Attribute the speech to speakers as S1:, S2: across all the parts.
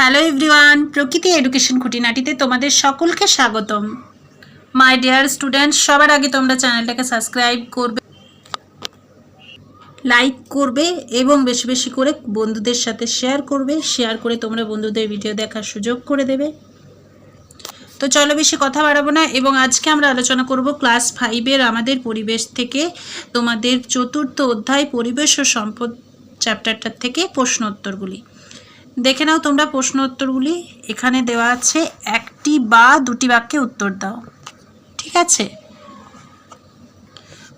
S1: Hello everyone, প্রকৃতি education খুঁটিনাটিতে তোমাদের সকলকে স্বাগতম। মাই ডিয়ার স্টুডেন্টস, সবার আগে তোমরা চ্যানেলটাকে সাবস্ক্রাইব করবে, লাইক করবে এবং বেশি বেশি করে বন্ধুদের সাথে শেয়ার করবে। শেয়ার করে তোমরা বন্ধুদের ভিডিও দেখার সুযোগ করে দেবে। তো চলো বেশি কথা বাড়াবো না, এবং আজকে আমরা আলোচনা করব ক্লাস 5-এর আমাদের পরিবেশ থেকে তোমাদের চতুর্থ অধ্যায় পরিবেশ ও সম্পদ চ্যাপ্টারটার থেকে প্রশ্ন উত্তরগুলি। দেখে নাও তোমরা প্রশ্ন উত্তরগুলি, এখানে দেওয়া আছে, একটি বা দুটি বাক্যে উত্তর দাও। ঠিক আছে।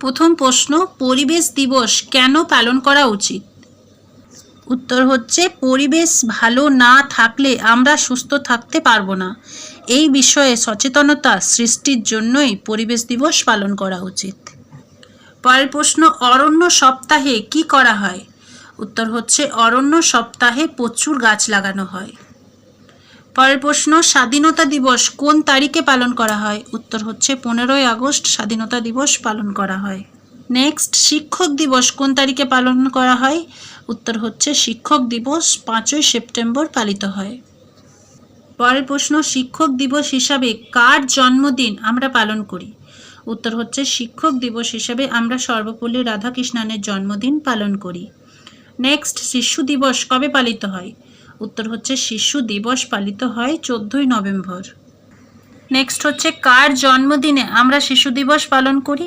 S1: প্রথম প্রশ্ন, পরিবেশ দিবস কেন পালন করা উচিত? উত্তর হচ্ছে, পরিবেশ ভালো না থাকলে আমরা সুস্থ থাকতে পারবো না। এই বিষয়ে সচেতনতা সৃষ্টির জন্যই পরিবেশ দিবস পালন করা উচিত। পরের প্রশ্ন, অরণ্য সপ্তাহে কি করা হয়? উত্তর হচ্ছে, অরণ্য সপ্তাহে প্রচুর গাছ লাগানো হয়। পরের প্রশ্ন, স্বাধীনতা দিবস কোন তারিখে পালন করা হয়? উত্তর হচ্ছে 15ই আগস্ট স্বাধীনতা দিবস পালন করা হয়। নেক্সট, শিক্ষক দিবস কোন তারিখে পালন করা হয়? উত্তর হচ্ছে, শিক্ষক দিবস 5ই সেপ্টেম্বর পালিত হয়। পরের প্রশ্ন, শিক্ষক দিবস হিসাবে কার জন্মদিন আমরা পালন করি? উত্তর হচ্ছে, শিক্ষক দিবস হিসাবে আমরা সর্বপল্লী রাধাকৃষ্ণনের জন্মদিন পালন করি। নেক্সট, শিশু দিবস কবে পালিত হয়? উত্তর হচ্ছে, শিশু দিবস পালিত হয় 14ই নভেম্বর। নেক্সট হচ্ছে, কার জন্মদিনে আমরা শিশু দিবস পালন করি?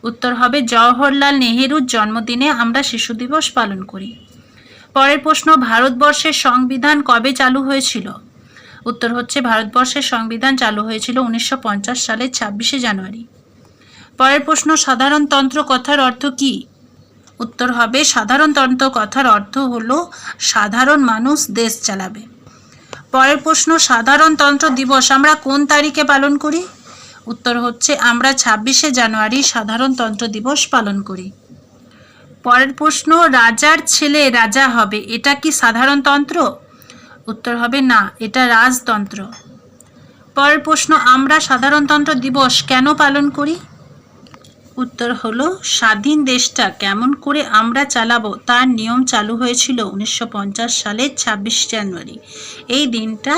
S1: উত্তর হবে, জওহরলাল নেহেরুর জন্মদিনে আমরা শিশু দিবস পালন করি। পরের প্রশ্ন, ভারতবর্ষের সংবিধান কবে চালু হয়েছিল? উত্তর হচ্ছে, ভারতবর্ষের সংবিধান চালু হয়েছিল 1950 সালের 26শে জানুয়ারি। পরের প্রশ্ন, সাধারণতন্ত্র কথার অর্থ কী? উত্তর হবে, সাধারণতন্ত্র কথার অর্থ হলো সাধারণ মানুষ দেশ চালাবে। পরের প্রশ্ন, সাধারণতন্ত্র দিবস আমরা কোন তারিখে পালন করি? উত্তর হচ্ছে, আমরা 26শে জানুয়ারি সাধারণতন্ত্র দিবস পালন করি। পরের প্রশ্ন, রাজার ছেলে রাজা হবে, এটা কি সাধারণতন্ত্র? উত্তর হবে, না, এটা রাজতন্ত্র। পরের প্রশ্ন, আমরা সাধারণতন্ত্র দিবস কেন পালন করি? উত্তর হলো, স্বাধীন দেশটা কেমন করে আমরা চালাবো তার নিয়ম চালু হয়েছিল 1950 সালের 26 জানুয়ারি। এই দিনটা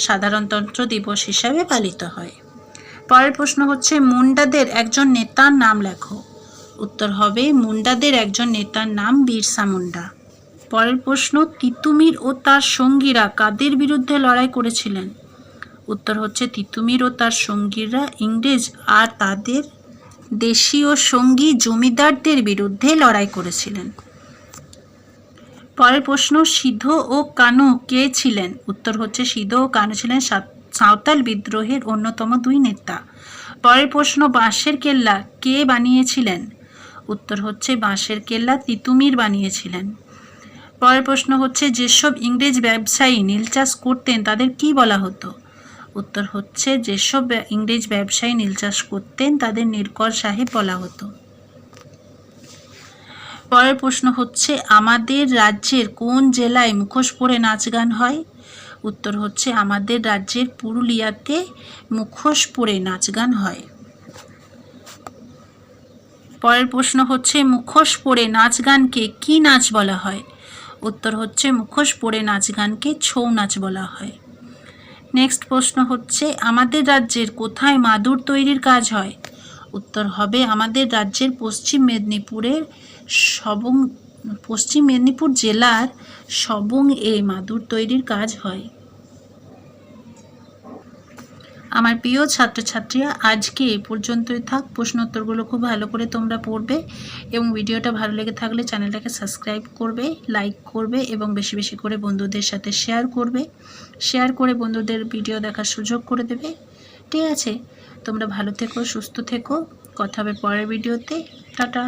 S1: সাধারণতন্ত্র দিবস হিসাবে পালিত হয়। পরের প্রশ্ন হচ্ছে, মুন্ডাদের একজন নেতার নাম লেখো। উত্তর হবে, মুন্ডাদের একজন নেতার নাম বিরসা মুন্ডা। পরের প্রশ্ন, তিতুমির ও তার সঙ্গীরা কাদের বিরুদ্ধে লড়াই করেছিলেন? উত্তর হচ্ছে, তিতুমির ও তার সঙ্গীরা ইংরেজ আর তাদের দেশীয় সঙ্গী জমিদারদের বিরুদ্ধে লড়াই করেছিলেন। পরের প্রশ্ন, সিধো ও কানু কে ছিলেন? উত্তর হচ্ছে, সিধো ও কানু ছিলেন সাঁওতাল বিদ্রোহের অন্যতম দুই নেতা। পরের প্রশ্ন, বাঁশের কেল্লা কে বানিয়েছিলেন? উত্তর হচ্ছে, বাঁশের কেল্লা তিতুমির বানিয়েছিলেন। পরের প্রশ্ন হচ্ছে, যেসব ইংরেজ ব্যবসায়ী নীল চাষ করতেন তাদের কি বলা হতো? উত্তর হচ্ছে, যেসব ইংরেজ ব্যবসায়ী নীল চাষ করতেন তাদের নীলকর সাহেব বলা হতো। পরের প্রশ্ন হচ্ছে, আমাদের রাজ্যের কোন জেলায় মুখোশ পরে নাচ গান হয়? উত্তর হচ্ছে, আমাদের রাজ্যের পুরুলিয়াতে মুখোশ পরে নাচ গান হয়। পরের প্রশ্ন হচ্ছে, মুখোশ পরে নাচ গানকে কি নাচ বলা হয়? উত্তর হচ্ছে, মুখোশ পরে নাচ গানকে ছৌ নাচ বলা হয়। নেক্সট প্রশ্ন হচ্ছে, আমাদের রাজ্যের কোথায় মাদুর তৈরির কাজ হয়? উত্তর হবে, আমাদের রাজ্যের পশ্চিম মেদিনীপুর জেলার সবং এ মাদুর তৈরির কাজ হয়। আমার প্রিয় ছাত্রছাত্রীরা, আজকে এ পর্যন্তই থাক। প্রশ্ন উত্তরগুলো খুব ভালো করে তোমরা পড়বে, এবং ভিডিওটা ভালো লেগে থাকলে চ্যানেলটাকে সাবস্ক্রাইব করবে, লাইক করবে এবং বেশি বেশি করে বন্ধুদের সাথে শেয়ার করবে। শেয়ার করে বন্ধুদের ভিডিও দেখার সুযোগ করে দেবে। ঠিক আছে, তোমরা ভালো থেকো, সুস্থ থেকো। কথা হবে পরের ভিডিওতে। টাটা।